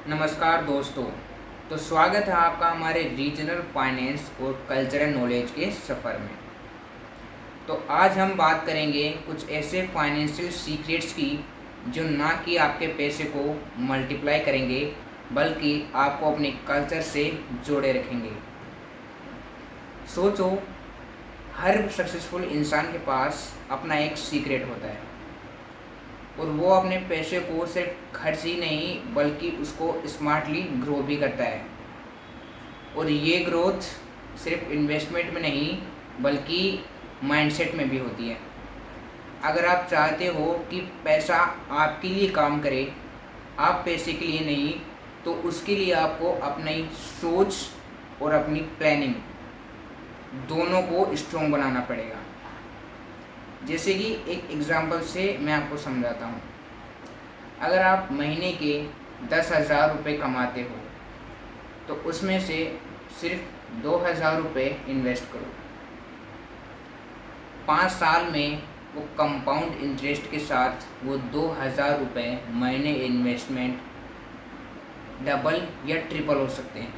नमस्कार दोस्तों। तो स्वागत है आपका हमारे रीजनल फाइनेंस और कल्चरल नॉलेज के सफ़र में। तो आज हम बात करेंगे कुछ ऐसे फाइनेंशियल सीक्रेट्स की जो ना कि आपके पैसे को मल्टीप्लाई करेंगे बल्कि आपको अपने कल्चर से जोड़े रखेंगे। सोचो, हर सक्सेसफुल इंसान के पास अपना एक सीक्रेट होता है और वो अपने पैसे को सिर्फ खर्च ही नहीं बल्कि उसको स्मार्टली ग्रो भी करता है। और ये ग्रोथ सिर्फ इन्वेस्टमेंट में नहीं बल्कि माइंडसेट में भी होती है। अगर आप चाहते हो कि पैसा आपके लिए काम करे, आप पैसे के लिए नहीं, तो उसके लिए आपको अपनी सोच और अपनी प्लानिंग दोनों को स्ट्रॉन्ग बनाना पड़ेगा। जैसे कि एक एग्ज़ाम्पल से मैं आपको समझाता हूँ। अगर आप महीने के 10,000 रुपये कमाते हो तो उसमें से सिर्फ 2,000 रुपये इन्वेस्ट करो। 5 साल में वो कंपाउंड इंटरेस्ट के साथ वो 2,000 रुपये महीने इन्वेस्टमेंट डबल या ट्रिपल हो सकते हैं।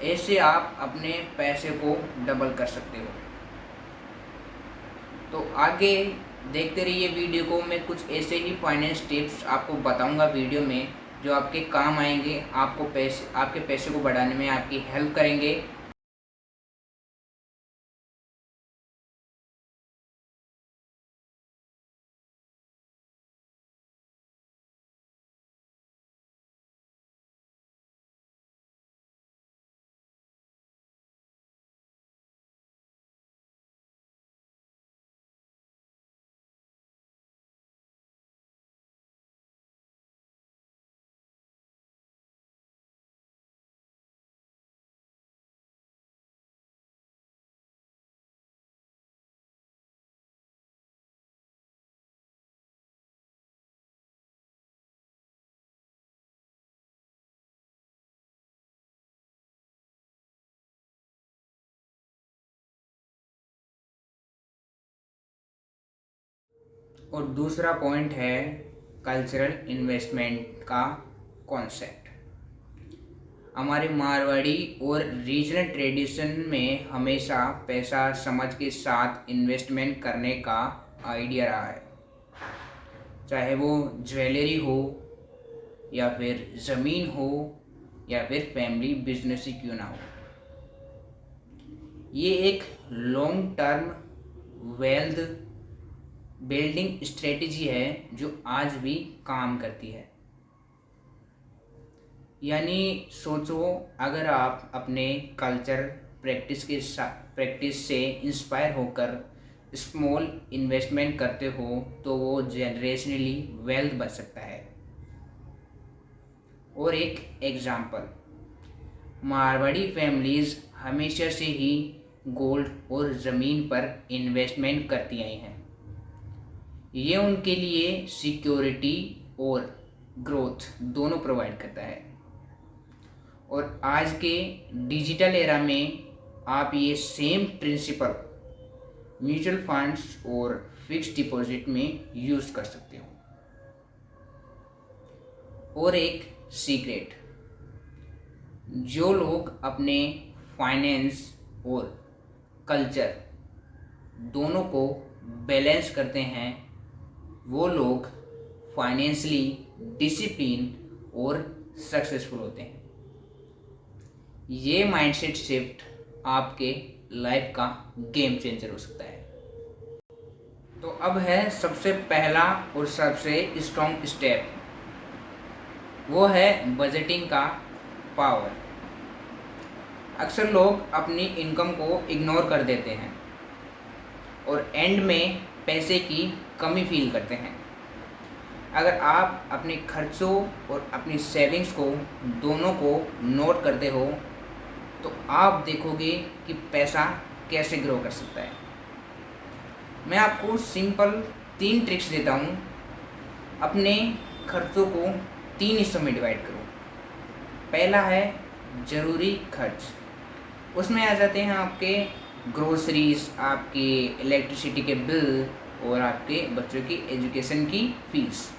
ऐसे आप अपने पैसे को डबल कर सकते हो। तो आगे देखते रहिए वीडियो को। मैं कुछ ऐसे ही फाइनेंस टिप्स आपको बताऊंगा वीडियो में जो आपके काम आएंगे, आपके पैसे को बढ़ाने में आपकी हेल्प करेंगे। और दूसरा पॉइंट है कल्चरल इन्वेस्टमेंट का कॉन्सेप्ट। हमारे मारवाड़ी और रीजनल ट्रेडिशन में हमेशा पैसा समझ के साथ इन्वेस्टमेंट करने का आइडिया रहा है। चाहे वो ज्वेलरी हो या फिर ज़मीन हो या फिर फैमिली बिजनेस ही क्यों ना हो, ये एक long term wealth building strategy है जो आज भी काम करती है। यानी सोचो, अगर आप अपने कल्चर प्रैक्टिस से इंस्पायर होकर स्मॉल इन्वेस्टमेंट करते हो तो वो जनरेशनली वेल्थ बन सकता है। और एक एग्जांपल, मारवाड़ी फैमिलीज़ हमेशा से ही गोल्ड और ज़मीन पर इन्वेस्टमेंट करती आई हैं। ये उनके लिए सिक्योरिटी और ग्रोथ दोनों प्रोवाइड करता है। और आज के डिजिटल एरा में आप ये सेम प्रिंसिपल म्यूचुअल फंड्स और फिक्स्ड डिपॉजिट में यूज़ कर सकते हो। और एक सीक्रेट, जो लोग अपने फाइनेंस और कल्चर दोनों को बैलेंस करते हैं वो लोग फाइनेंशियली डिसिप्लिन और सक्सेसफुल होते हैं। ये माइंडसेट शिफ्ट आपके लाइफ का गेम चेंजर हो सकता है। तो अब है सबसे पहला और सबसे स्ट्रॉन्ग स्टेप, वो है बजटिंग का पावर। अक्सर लोग अपनी इनकम को इग्नोर कर देते हैं और एंड में पैसे की कमी फील करते हैं। अगर आप अपने खर्चों और अपनी सेविंग्स को दोनों को नोट करते हो तो आप देखोगे कि पैसा कैसे ग्रो कर सकता है। मैं आपको सिंपल 3 ट्रिक्स देता हूँ। अपने खर्चों को 3 हिस्सों में डिवाइड करो। पहला है ज़रूरी खर्च, उसमें आ जाते हैं आपके ग्रोसरीज, आपके इलेक्ट्रिसिटी के बिल और आपके बच्चों की एजुकेशन की फीस।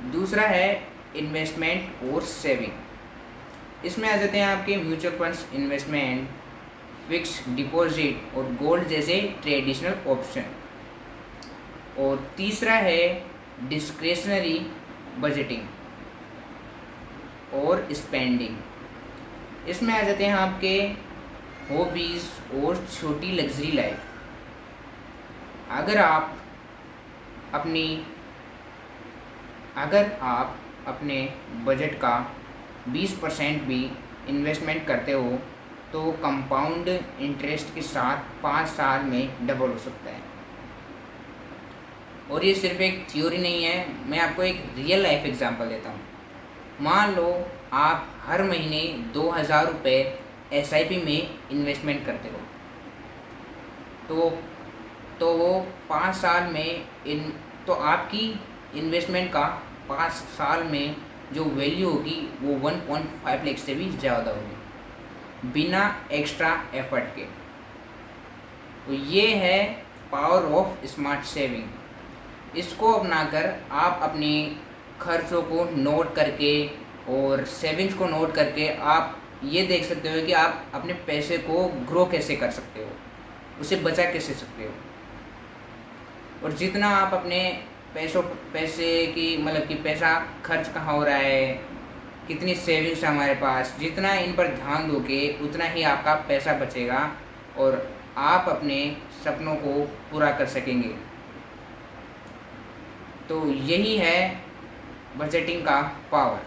दूसरा है इन्वेस्टमेंट और सेविंग। इसमें आ जाते हैं आपके mutual funds, investment, fix deposit और गोल्ड जैसे ट्रेडिशनल ऑप्शन। और तीसरा है डिस्क्रेशनरी बजटिंग और स्पेंडिंग। इसमें आ जाते हैं आपके हॉबीज़ और छोटी लग्जरी लाइफ। अगर आप अपने बजट का 20% भी इन्वेस्टमेंट करते हो तो कंपाउंड इंटरेस्ट के साथ 5 साल में डबल हो सकता है। और ये सिर्फ एक थ्योरी नहीं है, मैं आपको एक रियल लाइफ एग्जांपल देता हूँ। मान लो आप हर महीने 2000 रुपये SIP में इन्वेस्टमेंट करते हो, तो वो 5 साल में तो आपकी इन्वेस्टमेंट का 5 साल में जो वैल्यू होगी वो 1.5 लाख से भी ज़्यादा होगी बिना एक्स्ट्रा एफर्ट के। तो ये है पावर ऑफ स्मार्ट सेविंग। इसको अपनाकर आप अपने खर्चों को नोट करके और सेविंग्स को नोट करके आप ये देख सकते हो कि आप अपने पैसे को ग्रो कैसे कर सकते हो, उसे बचा कैसे सकते हो। और जितना आप अपने पैसे की मतलब कि पैसा खर्च कहाँ हो रहा है, कितनी सेविंग्स है हमारे पास, जितना इन पर ध्यान दोगे उतना ही आपका पैसा बचेगा और आप अपने सपनों को पूरा कर सकेंगे। तो यही है बजटिंग का पावर।